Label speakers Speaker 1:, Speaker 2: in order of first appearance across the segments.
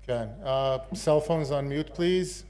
Speaker 1: Okay. Cell phones on mute, please.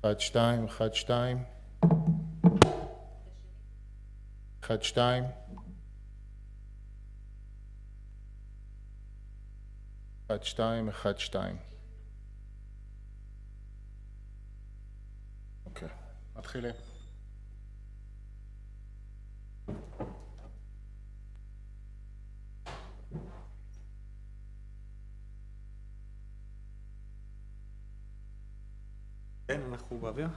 Speaker 1: אחד, שתיים, אחד, שתיים. אחד, שתיים. אחד, שתיים, אחד, שתיים. אוקיי, מתחילים.
Speaker 2: כן, אנחנו באוויר.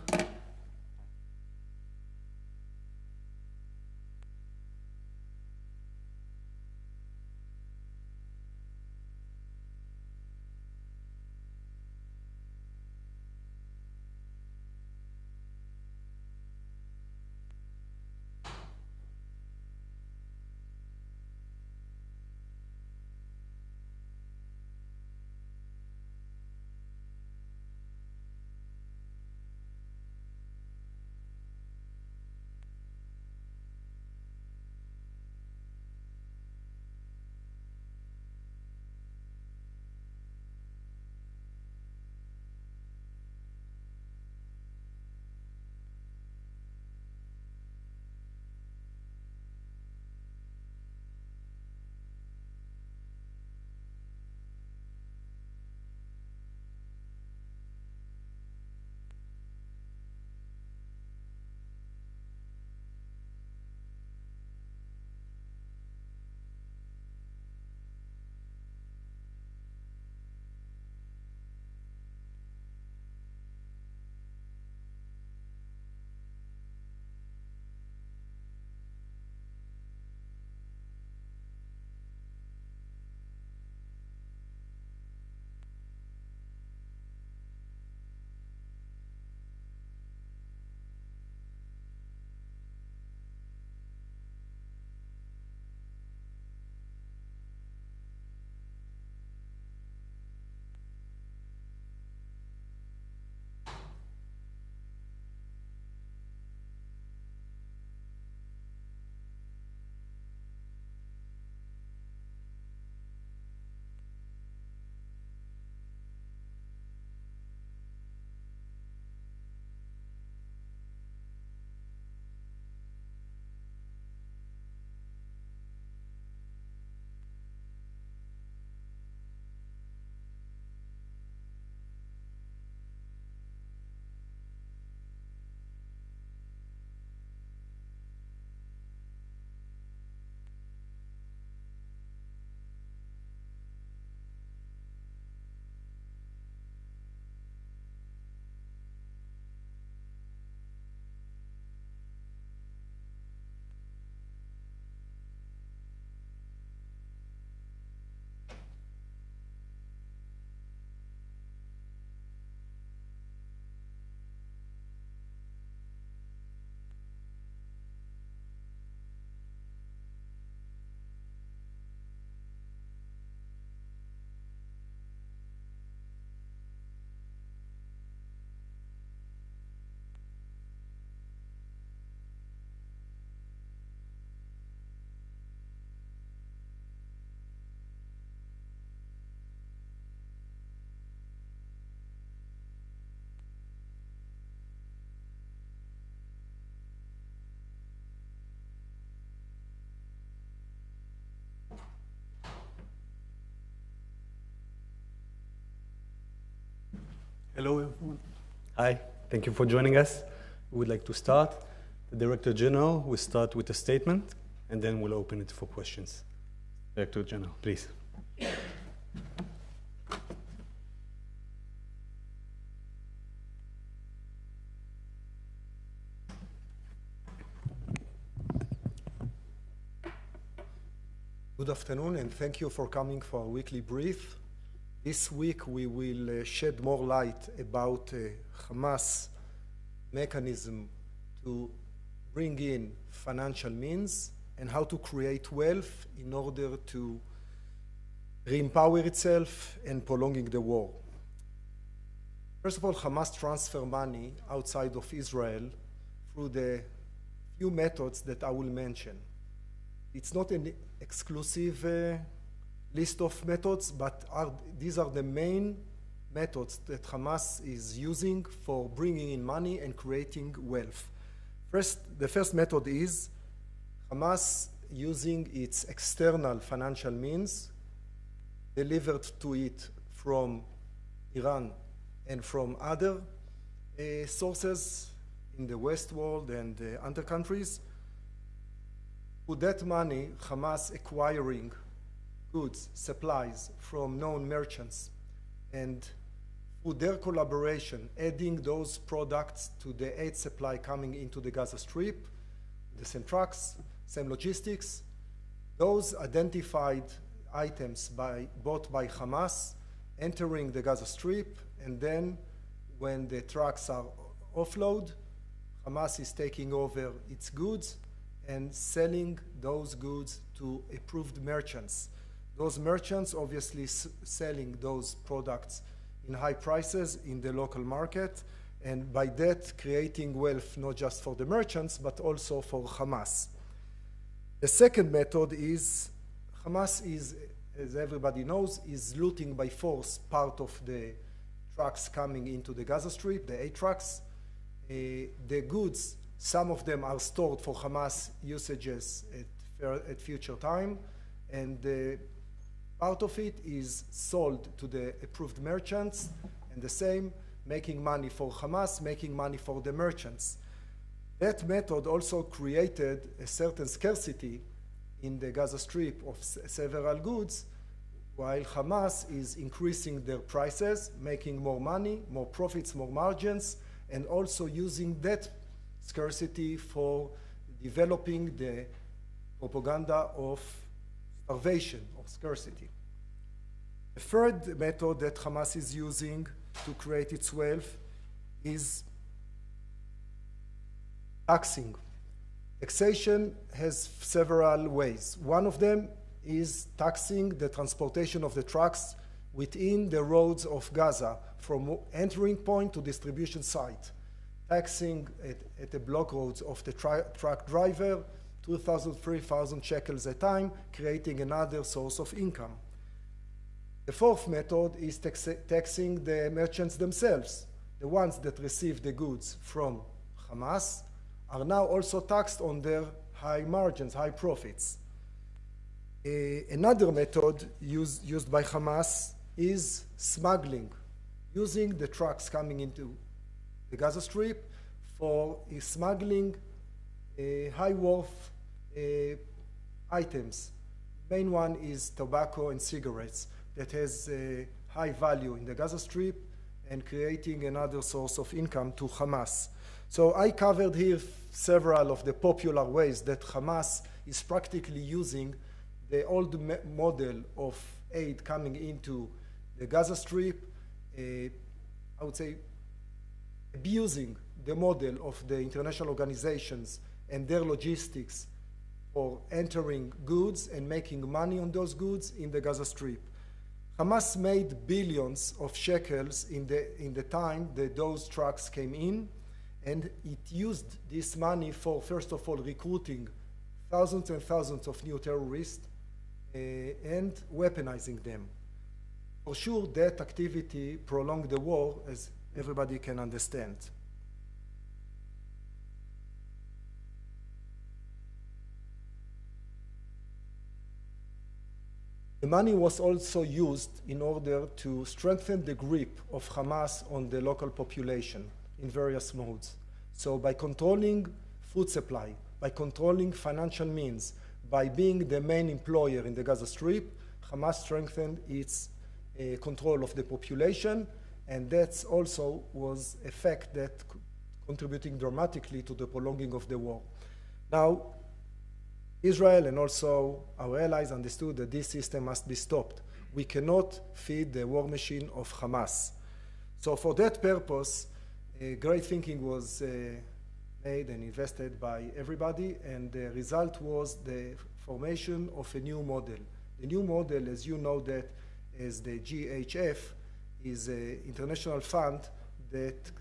Speaker 2: Hello, everyone.
Speaker 3: Hi, thank you for joining us. We would like to start. The Director General will start with a statement, and then we'll open it for questions. Director General, please.
Speaker 4: Good afternoon, and thank you for coming for our weekly brief. This week we will shed more light about Hamas mechanism to bring in financial means and how to create wealth in order to re-empower itself and prolonging the war. First of all, Hamas transfer money outside of Israel through the few methods that I will mention. It's not an exclusive list of methods, but these are the main methods that Hamas is using for bringing in money and creating wealth. The first method is Hamas using its external financial means delivered to it from Iran and from other sources in the West world and other countries. With that money, Hamas acquiring goods, supplies from known merchants, and through their collaboration, adding those products to the aid supply coming into the Gaza Strip, the same trucks, same logistics. Those identified items bought by Hamas entering the Gaza Strip, and then when the trucks are offload, Hamas is taking over its goods and selling those goods to approved merchants. Those merchants obviously selling those products in high prices in the local market, and by that creating wealth not just for the merchants but also for Hamas. The second method is Hamas is, as everybody knows, is looting by force part of the trucks coming into the Gaza Strip, the aid trucks. The goods, some of them are stored for Hamas usages at future time, and part of it is sold to the approved merchants, and the same, making money for Hamas, making money for the merchants. That method also created a certain scarcity in the Gaza Strip of several goods, while Hamas is increasing their prices, making more money, more profits, more margins, and also using that scarcity for developing the propaganda of starvation, of scarcity. The third method that Hamas is using to create its wealth is taxing. Taxation has several ways. One of them is taxing the transportation of the trucks within the roads of Gaza from entering point to distribution site. Taxing at the block roads of the truck driver, 2,000, 3,000 shekels a time, creating another source of income. The fourth method is taxing the merchants themselves. The ones that receive the goods from Hamas are now also taxed on their high margins, high profits. Another method used by Hamas is smuggling, using the trucks coming into the Gaza Strip for smuggling high worth items. Main one is tobacco and cigarettes that has high value in the Gaza Strip and creating another source of income to Hamas. So I covered here several of the popular ways that Hamas is practically using the old model of aid coming into the Gaza Strip, I would say abusing the model of the international organizations and their logistics for entering goods and making money on those goods in the Gaza Strip. Hamas made billions of shekels in the time that those trucks came in, and it used this money for, first of all, recruiting thousands and thousands of new terrorists and weaponizing them. For sure, that activity prolonged the war, as everybody can understand. The money was also used in order to strengthen the grip of Hamas on the local population in various modes. So by controlling food supply, by controlling financial means, by being the main employer in the Gaza Strip, Hamas strengthened its control of the population, and that also was a fact that contributing dramatically to the prolonging of the war. Now, Israel and also our allies understood that this system must be stopped. We cannot feed the war machine of Hamas. So for that purpose, great thinking was made and invested by everybody, and the result was the formation of a new model. The new model, as you know, that is the GHF, is an international fund that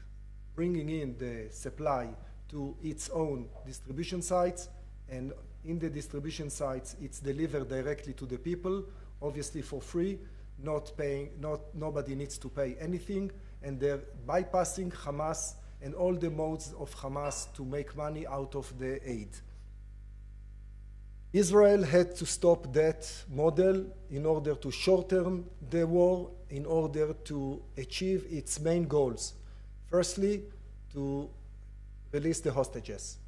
Speaker 4: bringing in the supply to its own distribution sites, and in the distribution sites, it's delivered directly to the people, obviously for free, nobody needs to pay anything, and they're bypassing Hamas and all the modes of Hamas to make money out of the aid. Israel had to stop that model in order to shorten the war, in order to achieve its main goals. Firstly, to release the hostages.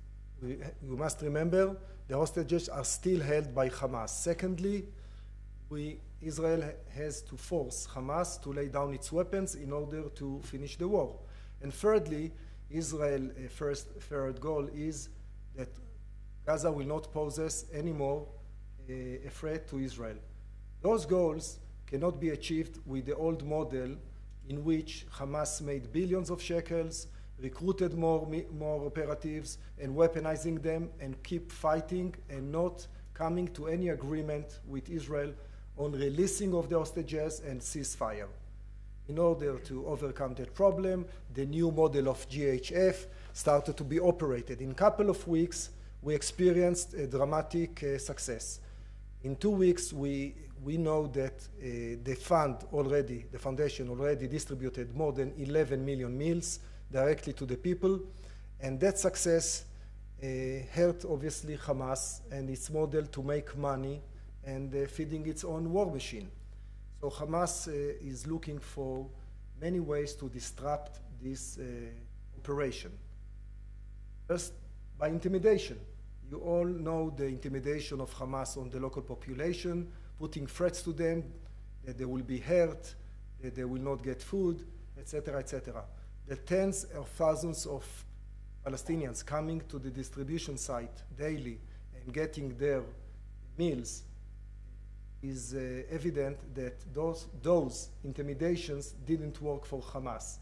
Speaker 4: You must remember, the hostages are still held by Hamas. Secondly, Israel has to force Hamas to lay down its weapons in order to finish the war. And thirdly, Israel's third goal is that Gaza will not pose anymore a threat to Israel. Those goals cannot be achieved with the old model in which Hamas made billions of shekels, recruited more operatives, and weaponizing them, and keep fighting and not coming to any agreement with Israel on releasing of the hostages and ceasefire. In order to overcome that problem, the new model of GHF started to be operated. In a couple of weeks, we experienced a dramatic success. In 2 weeks, we know that the foundation already distributed more than 11 million meals directly to the people, and that success hurt obviously Hamas and its model to make money and feeding its own war machine. So Hamas is looking for many ways to disrupt this operation. First, by intimidation. You all know the intimidation of Hamas on the local population, putting threats to them that they will be hurt, that they will not get food, etc., etc. The tens of thousands of Palestinians coming to the distribution site daily and getting their meals is evident that those intimidations didn't work for Hamas.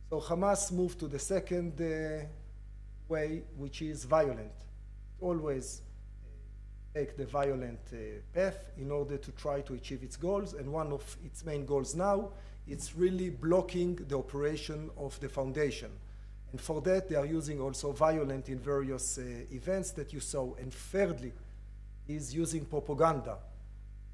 Speaker 4: So Hamas moved to the second way, which is violent. Always take the violent path in order to try to achieve its goals, and one of its main goals now, it's really blocking the operation of the foundation. And for that, they are using also violence in various events that you saw. And thirdly, is using propaganda.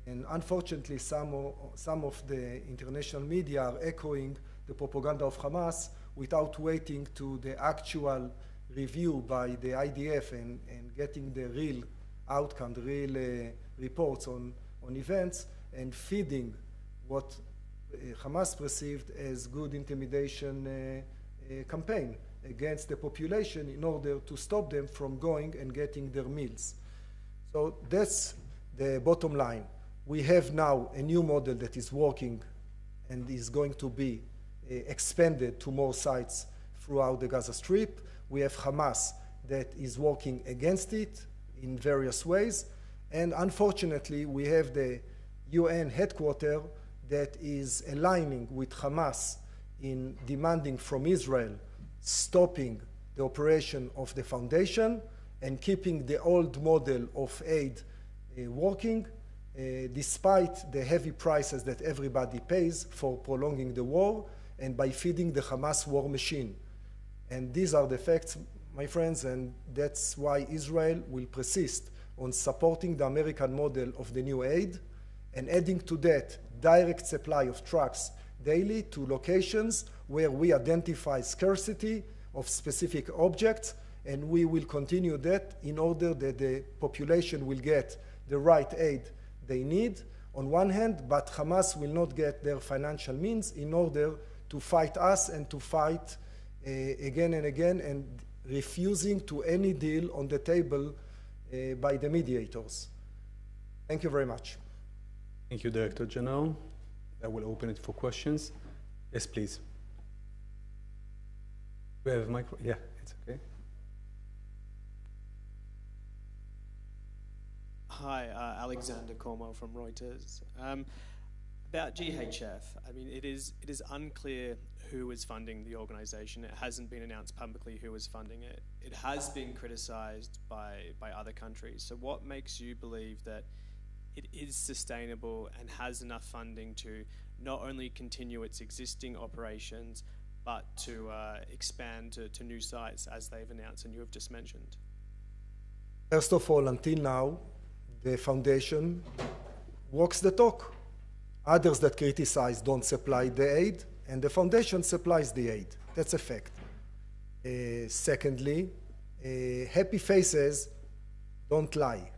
Speaker 4: And unfortunately, some of the international media are echoing the propaganda of Hamas without waiting to the actual review by the IDF and getting the real outcome, the real reports on events, and feeding what Hamas perceived as good intimidation campaign against the population in order to stop them from going and getting their meals. So that's the bottom line. We have now a new model that is working and is going to be expanded to more sites throughout the Gaza Strip. We have Hamas that is working against it in various ways. And unfortunately, we have the UN headquarters that is aligning with Hamas in demanding from Israel stopping the operation of the foundation and keeping the old model of aid working, despite the heavy prices that everybody pays for prolonging the war and by feeding the Hamas war machine. And these are the facts, my friends, and that's why Israel will persist on supporting the American model of the new aid and adding to that direct supply of trucks daily to locations where we identify scarcity of specific objects, and we will continue that in order that the population will get the right aid they need, on one hand, but Hamas will not get their financial means in order to fight us and to fight again and again, and refusing to any deal on the table by the mediators. Thank you very much.
Speaker 3: Thank you, Director General. I will open it for questions. Yes, please. We have a micro. Yeah, it's okay.
Speaker 5: Hi, Alexander Cormo from Reuters. About GHF, I mean, it is unclear who is funding the organization. It hasn't been announced publicly who is funding it. It has been criticized by other countries. So what makes you believe that it is sustainable and has enough funding to not only continue its existing operations, but to expand to new sites as they've announced and you have just mentioned?
Speaker 4: First of all, until now, the foundation walks the talk. Others that criticize don't supply the aid, and the foundation supplies the aid. That's a fact. Secondly, happy faces don't lie.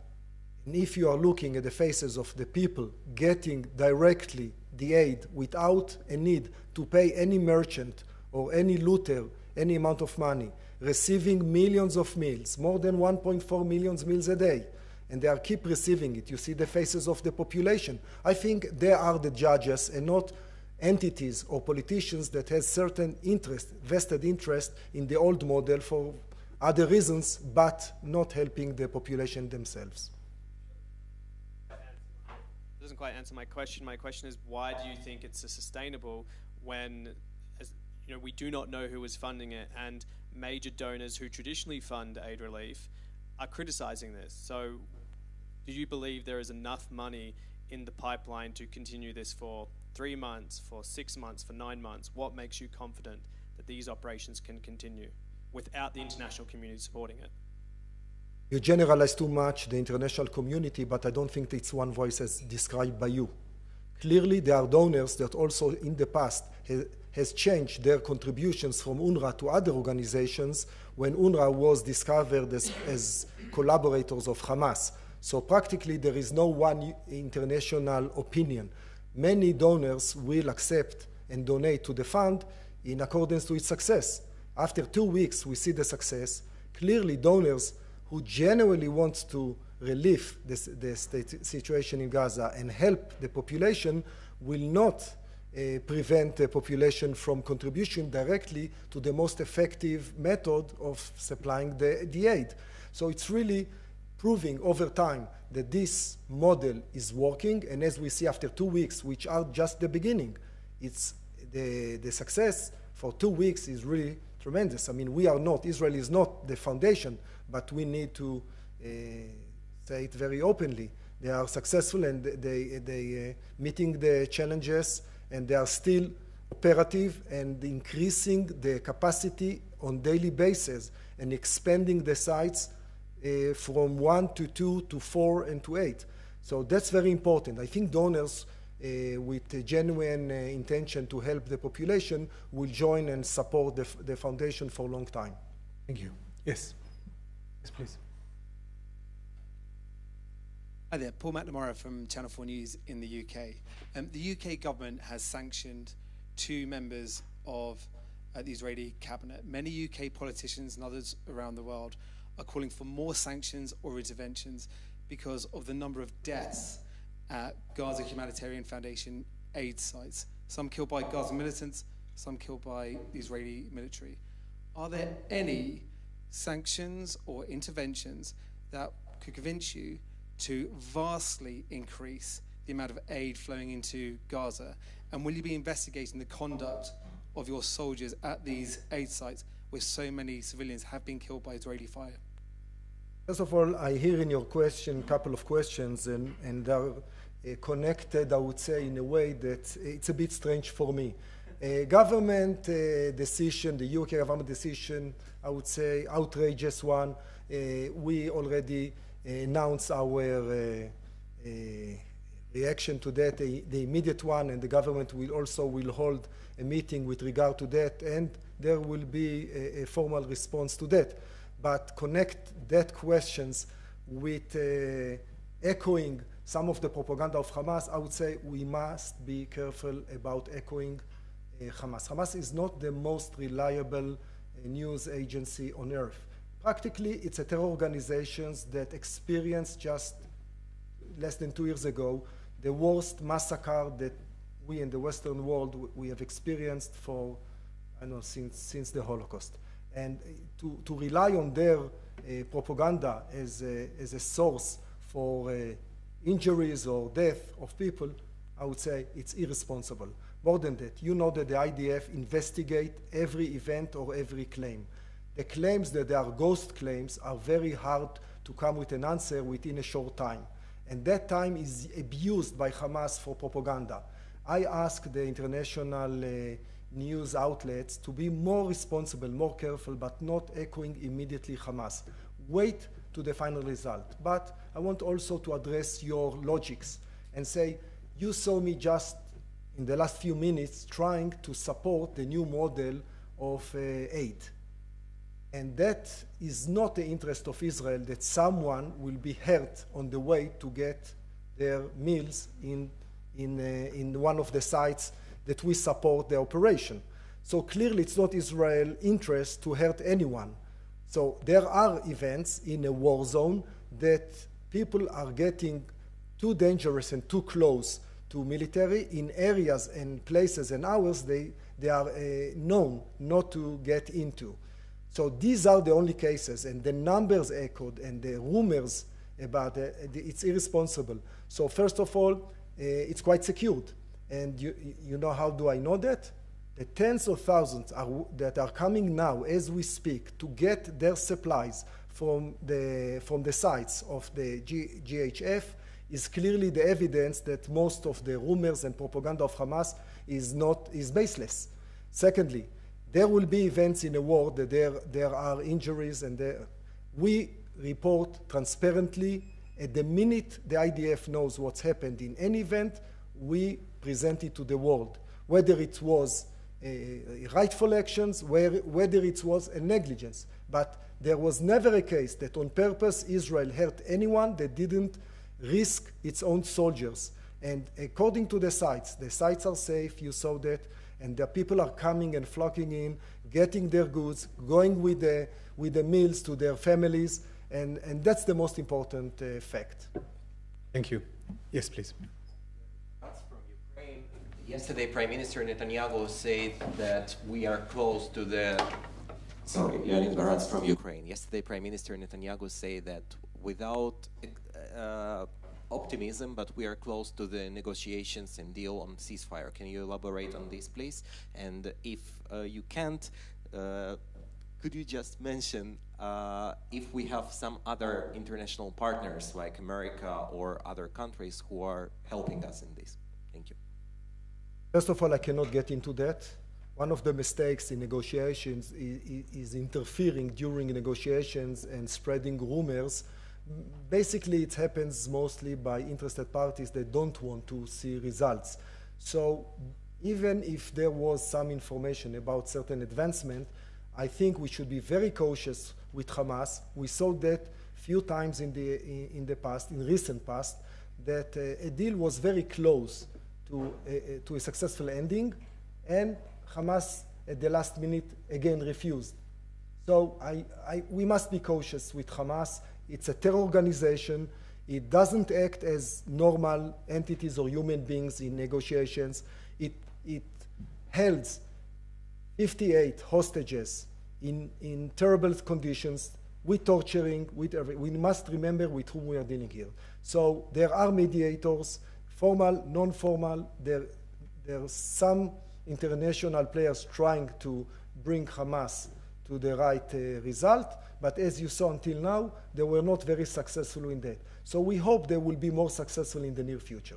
Speaker 4: And if you are looking at the faces of the people getting directly the aid without a need to pay any merchant or any looter any amount of money, receiving millions of meals, more than 1.4 million meals a day, and they are keep receiving it. You see the faces of the population. I think they are the judges and not entities or politicians that has certain interest, vested interest in the old model for other reasons, but not helping the population themselves.
Speaker 5: It doesn't quite answer my question. My question is, why do you think it's sustainable when, as you know, we do not know who is funding it, and major donors who traditionally fund aid relief are criticizing this? So do you believe there is enough money in the pipeline to continue this for 3 months, for 6 months, for 9 months? What makes you confident that these operations can continue without the international community supporting it?
Speaker 4: You generalize too much the international community, but I don't think it's one voice as described by you. Clearly, there are donors that also in the past has changed their contributions from UNRWA to other organizations when UNRWA was discovered as collaborators of Hamas. So practically there is no one international opinion. Many donors will accept and donate to the fund in accordance to its success. After 2 weeks, we see the success. Clearly, donors who genuinely want to relieve the situation in Gaza and help the population will not prevent the population from contribution directly to the most effective method of supplying the aid. So it's really proving over time that this model is working, and as we see after 2 weeks, which are just the beginning, it's the success for 2 weeks is really tremendous. I mean, Israel is not the foundation, but we need to say it very openly. They are successful and they meeting the challenges, and they are still operative and increasing the capacity on daily basis and expanding the sites from 1 to 2 to 4 and to 8. So that's very important. I think donors with a genuine intention to help the population will join and support the foundation for a long time.
Speaker 3: Thank you. Yes. Yes, please.
Speaker 6: Hi there, Paul McNamara from Channel 4 News in the UK. The UK government has sanctioned 2 members of the Israeli cabinet. Many UK politicians and others around the world are calling for more sanctions or interventions because of the number of deaths at Gaza Humanitarian Foundation aid sites. Some killed by Gaza militants, some killed by the Israeli military. Are there any sanctions or interventions that could convince you to vastly increase the amount of aid flowing into Gaza? And will you be investigating the conduct of your soldiers at these aid sites where so many civilians have been killed by Israeli fire?
Speaker 4: First of all, I hear in your question a couple of questions, and they're connected, I would say, in a way that it's a bit strange for me. Government decision, the UK government decision, I would say outrageous one. We already announced our reaction to that, the immediate one, and the government will hold a meeting with regard to that, and there will be a formal response to that. But connect that questions with echoing some of the propaganda of Hamas, I would say we must be careful about echoing Hamas. Hamas is not the most reliable news agency on earth. Practically, it's a terror organization that experienced just less than 2 years ago the worst massacre that we in the Western world we have experienced for, I don't know, since the Holocaust. And to rely on their propaganda as a source for injuries or death of people, I would say it's irresponsible. More than that, you know that the IDF investigate every event or every claim. The claims that they are ghost claims are very hard to come with an answer within a short time. And that time is abused by Hamas for propaganda. I ask the international news outlets to be more responsible, more careful, but not echoing immediately Hamas. Wait to the final result. But I want also to address your logics and say, you saw me just in the last few minutes trying to support the new model of aid. And that is not the interest of Israel, that someone will be hurt on the way to get their meals in one of the sites that we support the operation. So clearly it's not Israel's interest to hurt anyone. So there are events in a war zone that people are getting too dangerous and too close to military in areas and places and hours they are known not to get into. So these are the only cases, and the numbers echoed and the rumors about it, it's irresponsible. So first of all, it's quite secured. And you know how do I know that? The tens of thousands that are coming now as we speak to get their supplies from the sites of the GHF is clearly the evidence that most of the rumors and propaganda of Hamas is baseless. Secondly, there will be events in a war that there are injuries, and we report transparently. At the minute the IDF knows what's happened in any event, we present it to the world, whether it was rightful actions, whether it was a negligence. But there was never a case that on purpose Israel hurt anyone that didn't risk its own soldiers. And according to the sites are safe, you saw that, and the people are coming and flocking in, getting their goods, going with the meals to their families, and that's the most important fact.
Speaker 3: Thank you. Yes, please.
Speaker 7: That's from Ukraine. Yesterday, Prime Minister Netanyahu said that we are close to the... Sorry, Yannick Baratz from Ukraine. Yesterday, Prime Minister Netanyahu said that without optimism, but we are close to the negotiations and deal on ceasefire. Can you elaborate on this, please? And if you can't, could you just mention if we have some other international partners like America or other countries who are helping us in this? Thank you.
Speaker 4: First of all, I cannot get into that. One of the mistakes in negotiations is interfering during negotiations and spreading rumors. Basically, it happens mostly by interested parties that don't want to see results. So even if there was some information about certain advancement, I think we should be very cautious with Hamas. We saw that few times in the past, in recent past, that a deal was very close to a successful ending, and Hamas at the last minute again refused. So we must be cautious with Hamas. It's a terror organization. It doesn't act as normal entities or human beings in negotiations. It held 58 hostages in terrible conditions, with torturing, with everything. We must remember with whom we are dealing here. So there are mediators, formal, non-formal. There are some international players trying to bring Hamas to the right result. But as you saw until now, they were not very successful in that. So we hope they will be more successful in the near future.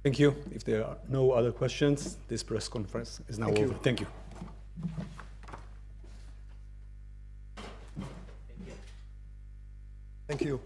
Speaker 3: Thank you. If there are no other questions, this press conference is now over. Thank you.
Speaker 4: Thank you.